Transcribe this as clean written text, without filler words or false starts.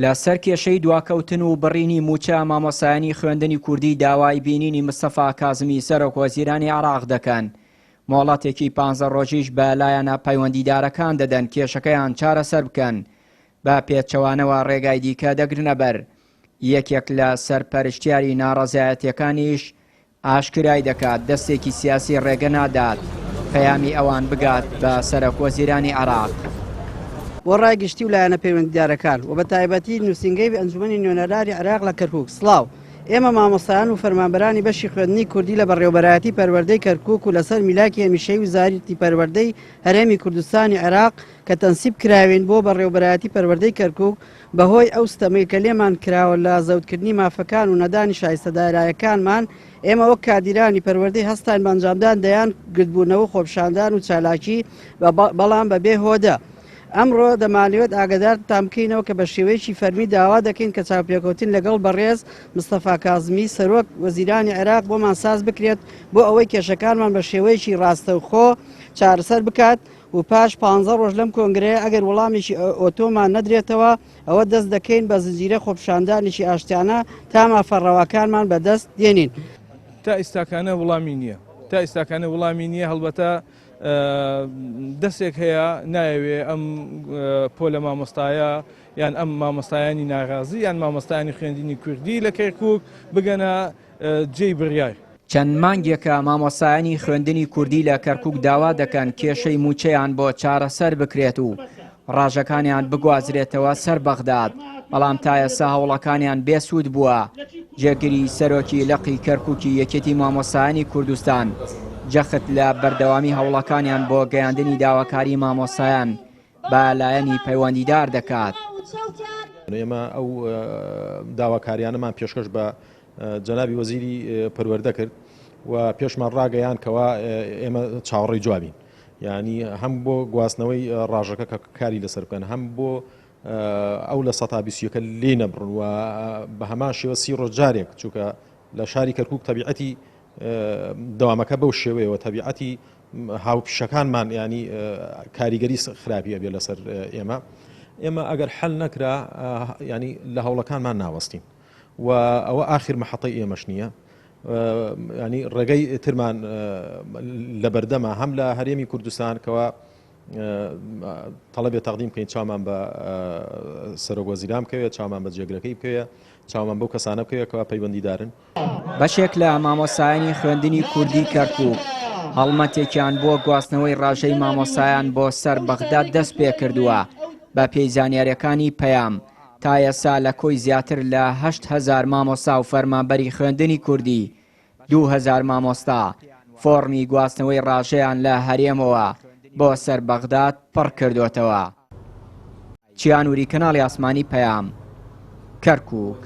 لەسەر کێشەی دواکەوتن و بڕینی موچە مامۆسایانی خوێندنی کوردی داوای بینینی مستەفا کازمی سەرۆکوەزیرانی عێراق دەکەن. مۆڵەتێکی 15 ڕۆژیش بەلایەنە پەیوەندیدارەکان دەدەن کێشەکەیان چارەسەر بکەن. بە پێچەوانەوە ڕێگای دیکە دەگرنە بەر. یەکێک لە سەرپەرشتیاری ناڕەزایەتیەکانیش ئاشکرای دەکات دەستێکی سیاسی ڕێگە نادات پەیامی ئەوان بگات بە سەرۆکوەزیرانی عێراق. بۆ ڕایگشتی و لایەنە پەیوەندیدارەکان و بە تایبەتی نووسینگەی ئەنجومەنی نوێنەرانی عێراق لە کەرکووک. سڵاو، ئێمە مامۆستایان و فەرمانبەرانی بەشی خوێندنی کوردی لە بەڕێوەبەرایەتی پەروەردەی کەرکووک و لەسەر میلاکی هەمیشەیی وزارەتی پەروەردەی هەرێمی کوردستانی عێراق کە تەنسیب کراوین بۆ بەڕێوەبەرایەتی پەروەردەی کەرکووک بەهۆی ئەو ستەمەی کە لێمان کراوە لە زەوتکردنی مافەکان و نەدانی شایستەدارایەکانمان، ئێمە وەک کادیرانی پەروەردەی هەستان بەنجامدان دەیان گردبوونەوە خۆپشاندان و چالاکی بەڵام بەبێ هۆدە. ئەمڕۆ دەمانوێت ئاگادارتان بکەینەوە کە بە شێوەیەکی فەرمی داوا دەکەین کە چاوپێکەوتن لەگەڵ بەڕێز مستەفا کازمی سەرۆک وەزیرانی عێراق بۆمان ساز بکرێت بۆ ئەوەی کێشەکانمان بە شێوەیەکی ڕاستەوخۆ چارەسەر بکات و پاش 15 ڕۆژ لەم کۆنگرەیە ئەگەر وەڵامێکی ئۆتۆمان نەدرێتەوە ئەوە دەست دەکەین بە زنجیرە خۆپشاندانێکی ئاشتیانە تا مافەڕەوەکانمان بەدەست دێنین. تا ئێستاکانە وەڵامی نییە، تا ئێستاکانە وەڵامی نییە. هەڵبەتە دەستێک هەیە نایەوێ ئەم پۆلە مامۆستایە یان ئەم مامۆستایانی ناغازی یان مامۆستایانی خوێندنی کوردی لە کەرکووک بگەنە جێی بڕیار. چەند مانگێکە مامۆستایانی خوێندنی کوردی لە کەرکووک داوا دەکەن کێشەی موچەیان بۆ چارەسەر بکرێت و ڕاژەکانیان بگوازرێتەوە سەر بەغداد، بەڵام تا ئێستا هەوڵەکانیان بێسوود بووە. جێگیری سەرۆکی لەقی کەرکووکی یەکێتی مامۆستایانی کوردستان جەخت لە بەردەوامی هەوڵەکانیان بۆ گەیاندنی داواکاری مامۆستایان بە لایەنی پەیوەندیدار دەکات. ئێمە ئەو داواکاریانەمان پێشکەش بە جەنابی وەزیری پەروەردە کرد و پێشمان ڕاگەیان کەوا ئێمە چاوەڕێی جوابین، یعنی هەم بۆ گواستنەوەی ڕاژەکە کە کاری لەسەر بکەن، هەم بۆ ئەو لە 120ەکە لێ نەبڕن و بە هەمان شێوە 30 ڕۆژ جارێک چووکە لە شاری کەرکووک تەبیعەتی دەوامەکە بەو شێوەیەوە تەبیعەتی هاوپیشەکانمان ینی کاریگەری خراپیە بێ لەسەر ئێمە ئەگەر حەل نەکرا ینی لە هەوڵەکانمان ناوەستین و ئەوە ئاخر مەحەطەی ئێمەش نییە. ینی ڕێگەی ترمان لە بەردەمە هەم لە هەرێمی کوردستان کەوا تەڵەبێ تەقدیم بکەین چاومان بە سەرۆکوەزیران بکەوێت، چاومان بە جێگرەکەی بکەوێت، چاومان بەو کەسانە بکەوێت کەوا پەیوەندیدارن. بەشێک لە مامۆستایانی خوێندنی کوردی کەرکووک هەڵمەتێکیان بۆ گواستنەوەی ڕاژەی مامۆستایان بۆ سەر بەغداد دەست پێ کردووە. بە پێی زانیاریەکانی پەیام تا ئێستا لە کۆی زیاتر لە 8,000 مامۆستا و فەرمانبەری خوێندنی کوردی 2,000 مامۆستا فۆرمی گواستنەوەی ڕاژەیان لە هەرێمەوە بۆ سەر بەغداد پڕ کردوتەوە. چیانوری کەناڵی ئاسمانی پەیام، کەرکووک.